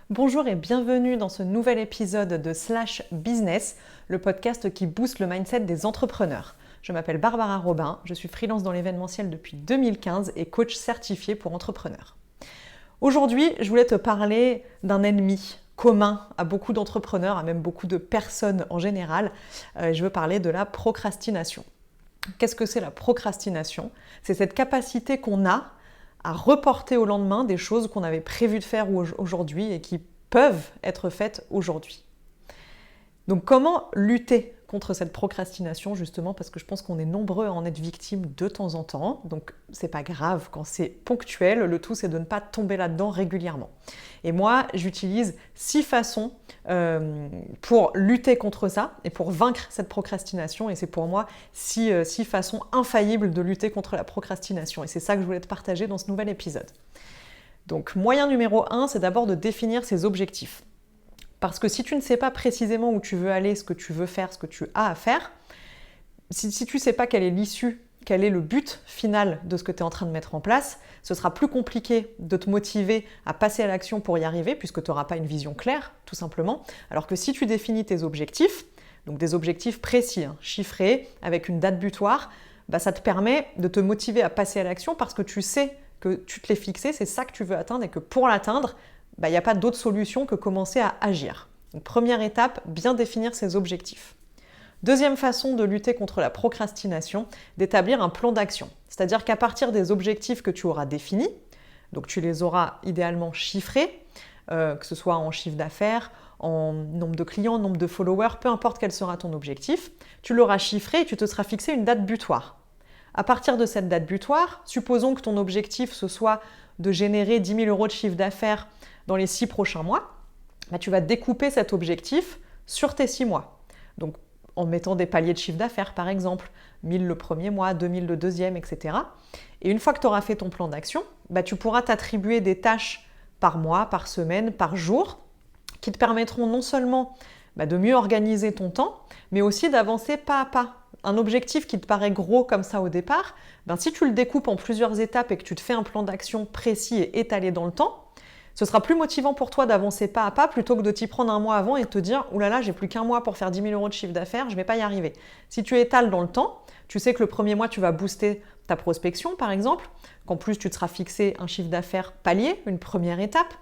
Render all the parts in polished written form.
Bonjour et bienvenue dans ce nouvel épisode de Slash Business, le podcast qui booste le mindset des entrepreneurs. Je m'appelle Barbara Robin, je suis freelance dans l'événementiel depuis 2015 et coach certifié pour entrepreneurs. Aujourd'hui, je voulais te parler d'un ennemi commun à beaucoup d'entrepreneurs, à même beaucoup de personnes en général. Je veux parler de la procrastination. Qu'est-ce que c'est la procrastination ? C'est cette capacité qu'on a à reporter au lendemain des choses qu'on avait prévu de faire aujourd'hui et qui peuvent être faites aujourd'hui. Donc comment lutter contre cette procrastination justement, parce que je pense qu'on est nombreux à en être victimes de temps en temps, donc c'est pas grave quand c'est ponctuel, le tout c'est de ne pas tomber là-dedans régulièrement. Et moi j'utilise 6 façons pour lutter contre ça et pour vaincre cette procrastination, et c'est pour moi 6 façons infaillibles de lutter contre la procrastination, et c'est ça que je voulais te partager dans ce nouvel épisode. Donc moyen numéro 1, c'est d'abord de définir ses objectifs. Parce que si tu ne sais pas précisément où tu veux aller, ce que tu veux faire, ce que tu as à faire, si tu ne sais pas quelle est l'issue, quel est le but final de ce que tu es en train de mettre en place, ce sera plus compliqué de te motiver à passer à l'action pour y arriver, puisque tu n'auras pas une vision claire, tout simplement. Alors que si tu définis tes objectifs, donc des objectifs précis, chiffrés, avec une date butoir, ça te permet de te motiver à passer à l'action parce que tu sais que tu te l'es fixé, c'est ça que tu veux atteindre et que pour l'atteindre, il n'y a pas d'autre solution que commencer à agir. Donc, première étape, bien définir ses objectifs. Deuxième façon de lutter contre la procrastination, d'établir un plan d'action. C'est-à-dire qu'à partir des objectifs que tu auras définis, donc tu les auras idéalement chiffrés, que ce soit en chiffre d'affaires, en nombre de clients, nombre de followers, peu importe quel sera ton objectif, tu l'auras chiffré et tu te seras fixé une date butoir. À partir de cette date butoir, supposons que ton objectif ce soit de générer 10 000 € de chiffre d'affaires dans les 6 prochains mois, tu vas découper cet objectif sur tes 6 mois. Donc en mettant des paliers de chiffre d'affaires par exemple, 1000 le premier mois, 2000 le deuxième, etc. Et une fois que tu auras fait ton plan d'action, tu pourras t'attribuer des tâches par mois, par semaine, par jour, qui te permettront non seulement de mieux organiser ton temps, mais aussi d'avancer pas à pas. Un objectif qui te paraît gros comme ça au départ, si tu le découpes en plusieurs étapes et que tu te fais un plan d'action précis et étalé dans le temps, ce sera plus motivant pour toi d'avancer pas à pas plutôt que de t'y prendre un mois avant et te dire « Ouh là là, j'ai plus qu'un mois pour faire 10 000 € de chiffre d'affaires, je ne vais pas y arriver ». Si tu étales dans le temps, tu sais que le premier mois, tu vas booster ta prospection par exemple, qu'en plus tu te seras fixé un chiffre d'affaires palier, une première étape.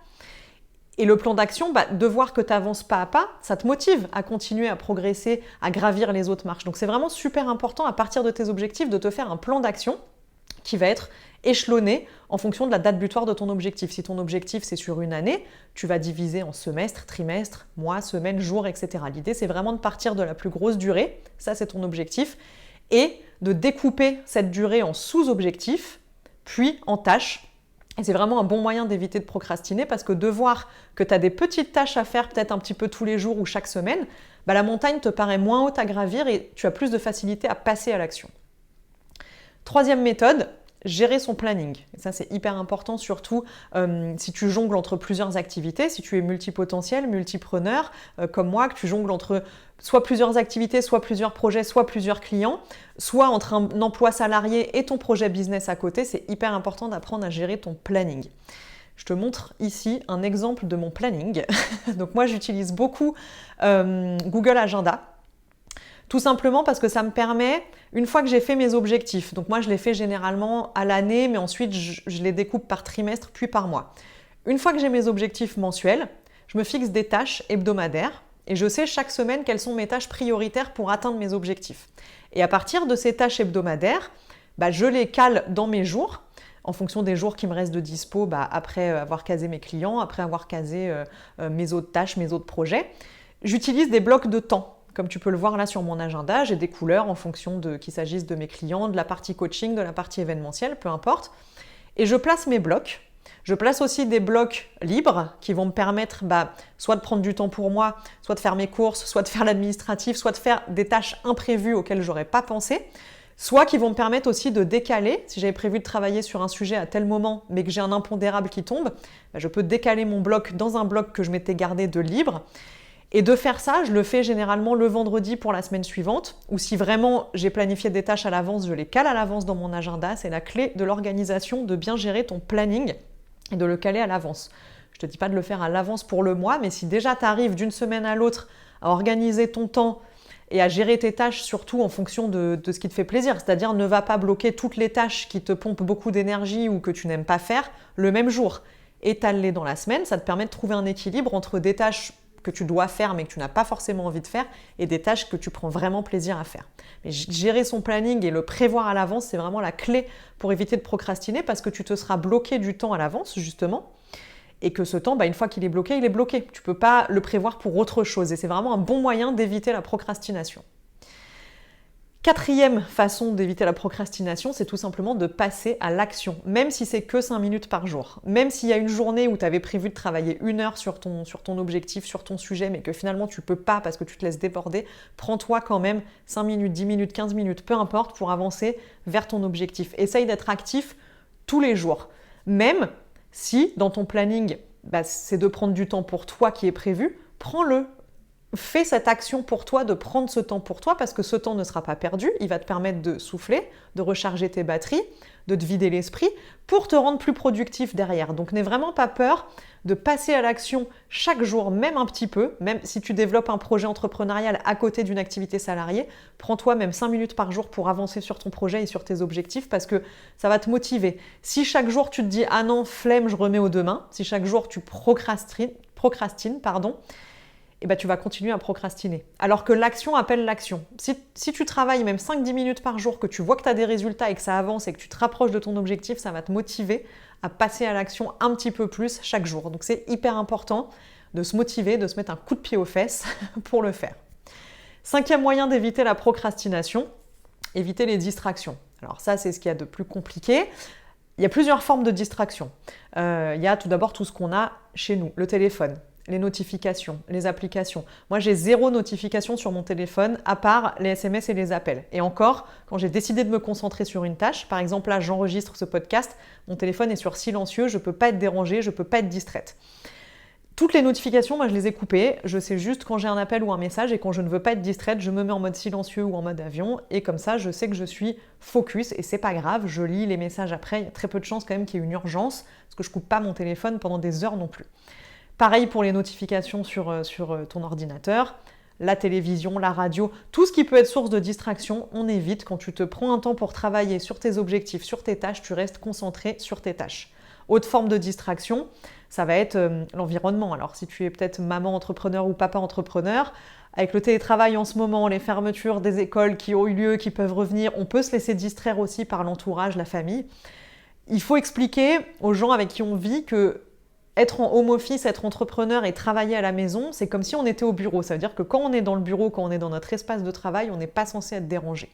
Et le plan d'action, de voir que tu avances pas à pas, ça te motive à continuer à progresser, à gravir les autres marches. Donc c'est vraiment super important à partir de tes objectifs de te faire un plan d'action qui va être échelonné en fonction de la date butoir de ton objectif. Si ton objectif c'est sur une année, tu vas diviser en semestre, trimestre, mois, semaine, jour, etc. L'idée c'est vraiment de partir de la plus grosse durée, ça c'est ton objectif, et de découper cette durée en sous-objectifs, puis en tâches. Et c'est vraiment un bon moyen d'éviter de procrastiner parce que de voir que tu as des petites tâches à faire peut-être un petit peu tous les jours ou chaque semaine, la montagne te paraît moins haute à gravir et tu as plus de facilité à passer à l'action. Troisième méthode, gérer son planning. Et ça, c'est hyper important, surtout si tu jongles entre plusieurs activités, si tu es multipotentiel, multipreneur, comme moi, que tu jongles entre soit plusieurs activités, soit plusieurs projets, soit plusieurs clients, soit entre un emploi salarié et ton projet business à côté, c'est hyper important d'apprendre à gérer ton planning. Je te montre ici un exemple de mon planning. Donc moi, j'utilise beaucoup Google Agenda. Tout simplement parce que ça me permet, une fois que j'ai fait mes objectifs, donc moi je les fais généralement à l'année, mais ensuite je les découpe par trimestre puis par mois. Une fois que j'ai mes objectifs mensuels, je me fixe des tâches hebdomadaires et je sais chaque semaine quelles sont mes tâches prioritaires pour atteindre mes objectifs. Et à partir de ces tâches hebdomadaires, je les cale dans mes jours, en fonction des jours qui me restent de dispo après avoir casé mes clients, après avoir casé mes autres tâches, mes autres projets. J'utilise des blocs de temps. Comme tu peux le voir là sur mon agenda, j'ai des couleurs en fonction qu'il s'agisse de mes clients, de la partie coaching, de la partie événementielle, peu importe. Et je place mes blocs. Je place aussi des blocs libres qui vont me permettre soit de prendre du temps pour moi, soit de faire mes courses, soit de faire l'administratif, soit de faire des tâches imprévues auxquelles je n'aurais pas pensé, soit qui vont me permettre aussi de décaler. Si j'avais prévu de travailler sur un sujet à tel moment, mais que j'ai un impondérable qui tombe, je peux décaler mon bloc dans un bloc que je m'étais gardé de libre. Et de faire ça, je le fais généralement le vendredi pour la semaine suivante, ou si vraiment j'ai planifié des tâches à l'avance, je les cale à l'avance dans mon agenda. C'est la clé de l'organisation, de bien gérer ton planning et de le caler à l'avance. Je ne te dis pas de le faire à l'avance pour le mois, mais si déjà tu arrives d'une semaine à l'autre à organiser ton temps et à gérer tes tâches surtout en fonction de ce qui te fait plaisir, c'est-à-dire ne va pas bloquer toutes les tâches qui te pompent beaucoup d'énergie ou que tu n'aimes pas faire le même jour. Étale-les dans la semaine, ça te permet de trouver un équilibre entre des tâches que tu dois faire mais que tu n'as pas forcément envie de faire et des tâches que tu prends vraiment plaisir à faire. Mais gérer son planning et le prévoir à l'avance, c'est vraiment la clé pour éviter de procrastiner parce que tu te seras bloqué du temps à l'avance justement et que ce temps, une fois qu'il est bloqué, il est bloqué. Tu ne peux pas le prévoir pour autre chose et c'est vraiment un bon moyen d'éviter la procrastination. Quatrième façon d'éviter la procrastination, c'est tout simplement de passer à l'action, même si c'est que 5 minutes par jour. Même s'il y a une journée où tu avais prévu de travailler 1 heure sur ton objectif, sur ton sujet, mais que finalement tu ne peux pas parce que tu te laisses déborder, prends-toi quand même 5 minutes, 10 minutes, 15 minutes, peu importe, pour avancer vers ton objectif. Essaye d'être actif tous les jours. Même si dans ton planning, c'est de prendre du temps pour toi qui est prévu, prends-le. Fais cette action pour toi, de prendre ce temps pour toi parce que ce temps ne sera pas perdu, il va te permettre de souffler, de recharger tes batteries, de te vider l'esprit pour te rendre plus productif derrière. Donc n'aie vraiment pas peur de passer à l'action chaque jour, même un petit peu, même si tu développes un projet entrepreneurial à côté d'une activité salariée, prends-toi même 5 minutes par jour pour avancer sur ton projet et sur tes objectifs parce que ça va te motiver. Si chaque jour tu te dis « Ah non, flemme, je remets au demain », si chaque jour tu procrastines, tu vas continuer à procrastiner. Alors que l'action appelle l'action. Si tu travailles même 5-10 minutes par jour, que tu vois que tu as des résultats et que ça avance et que tu te rapproches de ton objectif, ça va te motiver à passer à l'action un petit peu plus chaque jour. Donc c'est hyper important de se motiver, de se mettre un coup de pied aux fesses pour le faire. 5e moyen d'éviter la procrastination, éviter les distractions. Alors ça, c'est ce qu'il y a de plus compliqué. Il y a plusieurs formes de distraction. Il y a tout d'abord tout ce qu'on a chez nous, le téléphone, les notifications, les applications. Moi, j'ai 0 notification sur mon téléphone, à part les SMS et les appels. Et encore, quand j'ai décidé de me concentrer sur une tâche, par exemple là, j'enregistre ce podcast, mon téléphone est sur silencieux, je ne peux pas être dérangée, je ne peux pas être distraite. Toutes les notifications, moi, je les ai coupées. Je sais juste quand j'ai un appel ou un message et quand je ne veux pas être distraite, je me mets en mode silencieux ou en mode avion. Et comme ça, je sais que je suis focus et c'est pas grave. Je lis les messages après. Il y a très peu de chances quand même qu'il y ait une urgence parce que je coupe pas mon téléphone pendant des heures non plus. Pareil pour les notifications sur ton ordinateur, la télévision, la radio, tout ce qui peut être source de distraction, on évite. Quand tu te prends un temps pour travailler sur tes objectifs, sur tes tâches, tu restes concentré sur tes tâches. Autre forme de distraction, ça va être l'environnement. Alors si tu es peut-être maman entrepreneur ou papa entrepreneur, avec le télétravail en ce moment, les fermetures des écoles qui ont eu lieu, qui peuvent revenir, on peut se laisser distraire aussi par l'entourage, la famille. Il faut expliquer aux gens avec qui on vit que être en home office, être entrepreneur et travailler à la maison, c'est comme si on était au bureau. Ça veut dire que quand on est dans le bureau, quand on est dans notre espace de travail, on n'est pas censé être dérangé.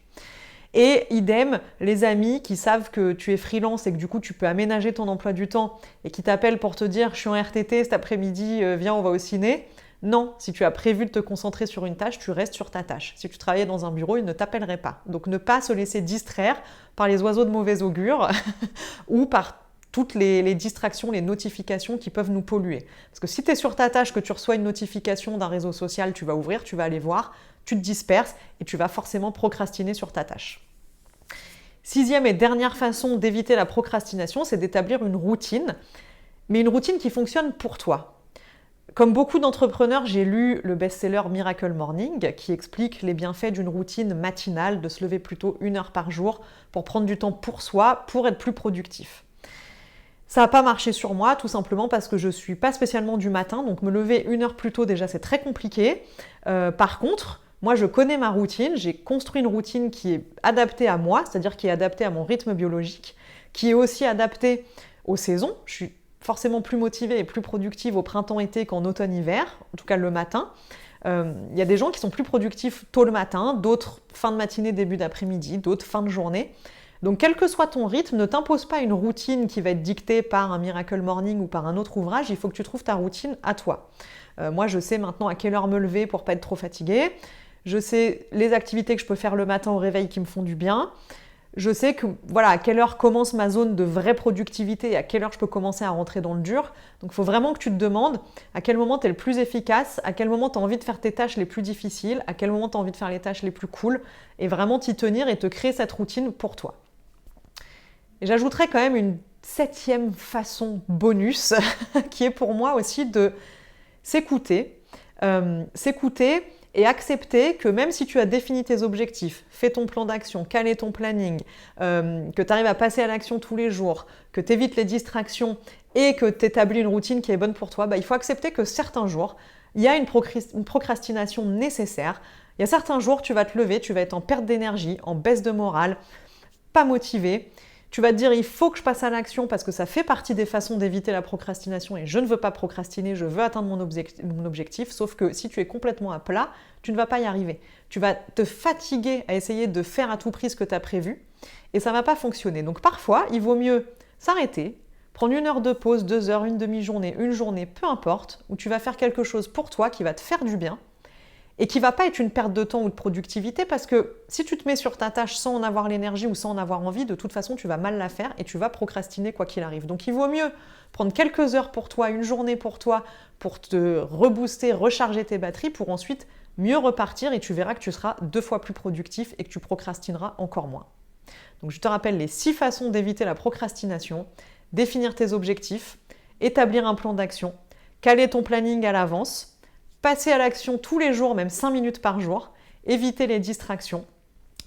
Et idem, les amis qui savent que tu es freelance et que du coup tu peux aménager ton emploi du temps et qui t'appellent pour te dire « je suis en RTT cet après-midi, viens on va au ciné ». Non, si tu as prévu de te concentrer sur une tâche, tu restes sur ta tâche. Si tu travaillais dans un bureau, ils ne t'appelleraient pas. Donc ne pas se laisser distraire par les oiseaux de mauvais augure ou par toutes les distractions, les notifications qui peuvent nous polluer. Parce que si tu es sur ta tâche, que tu reçois une notification d'un réseau social, tu vas ouvrir, tu vas aller voir, tu te disperses et tu vas forcément procrastiner sur ta tâche. 6e et dernière façon d'éviter la procrastination, c'est d'établir une routine, mais une routine qui fonctionne pour toi. Comme beaucoup d'entrepreneurs, j'ai lu le best-seller Miracle Morning qui explique les bienfaits d'une routine matinale, de se lever plutôt 1 heure par jour pour prendre du temps pour soi, pour être plus productif. Ça n'a pas marché sur moi, tout simplement parce que je ne suis pas spécialement du matin, donc me lever 1 heure plus tôt déjà c'est très compliqué. Par contre, moi je connais ma routine, j'ai construit une routine qui est adaptée à moi, c'est-à-dire qui est adaptée à mon rythme biologique, qui est aussi adaptée aux saisons. Je suis forcément plus motivée et plus productive au printemps-été qu'en automne-hiver, en tout cas le matin. Il y a des gens qui sont plus productifs tôt le matin, d'autres fin de matinée, début d'après-midi, d'autres fin de journée. Donc quel que soit ton rythme, ne t'impose pas une routine qui va être dictée par un Miracle Morning ou par un autre ouvrage, il faut que tu trouves ta routine à toi. Moi je sais maintenant à quelle heure me lever pour pas être trop fatiguée, je sais les activités que je peux faire le matin au réveil qui me font du bien, je sais que voilà à quelle heure commence ma zone de vraie productivité et à quelle heure je peux commencer à rentrer dans le dur. Donc il faut vraiment que tu te demandes à quel moment tu es le plus efficace, à quel moment tu as envie de faire tes tâches les plus difficiles, à quel moment tu as envie de faire les tâches les plus cool et vraiment t'y tenir et te créer cette routine pour toi. Et j'ajouterais quand même une 7e façon bonus qui est pour moi aussi de s'écouter et accepter que même si tu as défini tes objectifs, fait ton plan d'action, calé ton planning, que tu arrives à passer à l'action tous les jours, que tu évites les distractions et que tu établis une routine qui est bonne pour toi, il faut accepter que certains jours, il y a une procrastination nécessaire. Il y a certains jours, tu vas te lever, tu vas être en perte d'énergie, en baisse de morale, pas motivé. Tu vas te dire, il faut que je passe à l'action parce que ça fait partie des façons d'éviter la procrastination et je ne veux pas procrastiner, je veux atteindre mon objectif. Sauf que si tu es complètement à plat, tu ne vas pas y arriver. Tu vas te fatiguer à essayer de faire à tout prix ce que tu as prévu et ça ne va pas fonctionner. Donc parfois, il vaut mieux s'arrêter, prendre 1 heure de pause, 2 heures, une demi-journée, une journée, peu importe, où tu vas faire quelque chose pour toi qui va te faire du bien et qui ne va pas être une perte de temps ou de productivité parce que si tu te mets sur ta tâche sans en avoir l'énergie ou sans en avoir envie, de toute façon, tu vas mal la faire et tu vas procrastiner quoi qu'il arrive. Donc il vaut mieux prendre quelques heures pour toi, une journée pour toi, pour te rebooster, recharger tes batteries pour ensuite mieux repartir et tu verras que tu seras 2 fois plus productif et que tu procrastineras encore moins. Donc je te rappelle les 6 façons d'éviter la procrastination: définir tes objectifs, établir un plan d'action, caler ton planning à l'avance, passer à l'action tous les jours, même 5 minutes par jour, éviter les distractions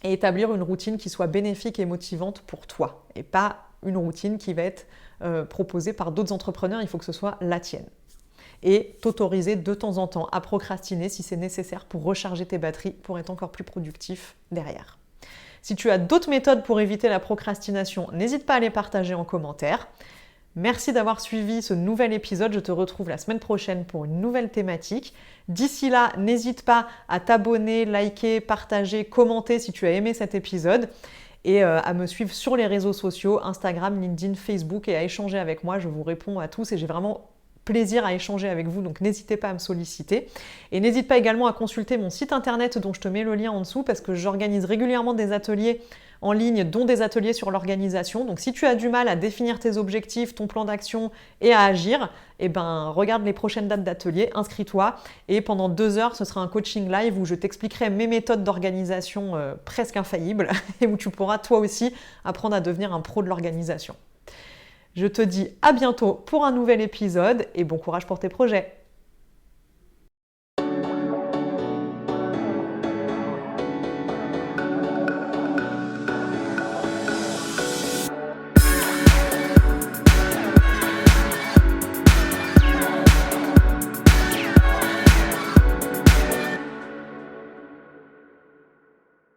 et établir une routine qui soit bénéfique et motivante pour toi et pas une routine qui va être proposée par d'autres entrepreneurs, il faut que ce soit la tienne. Et t'autoriser de temps en temps à procrastiner si c'est nécessaire pour recharger tes batteries, pour être encore plus productif derrière. Si tu as d'autres méthodes pour éviter la procrastination, n'hésite pas à les partager en commentaire. Merci d'avoir suivi ce nouvel épisode. Je te retrouve la semaine prochaine pour une nouvelle thématique. D'ici là, n'hésite pas à t'abonner, liker, partager, commenter si tu as aimé cet épisode et à me suivre sur les réseaux sociaux, Instagram, LinkedIn, Facebook et à échanger avec moi. Je vous réponds à tous et j'ai vraiment plaisir à échanger avec vous, donc n'hésitez pas à me solliciter. Et n'hésite pas également à consulter mon site internet dont je te mets le lien en dessous parce que j'organise régulièrement des ateliers en ligne, dont des ateliers sur l'organisation. Donc si tu as du mal à définir tes objectifs, ton plan d'action et à agir, regarde les prochaines dates d'atelier, inscris-toi et pendant 2 heures, ce sera un coaching live où je t'expliquerai mes méthodes d'organisation presque infaillibles et où tu pourras toi aussi apprendre à devenir un pro de l'organisation. Je te dis à bientôt pour un nouvel épisode et bon courage pour tes projets.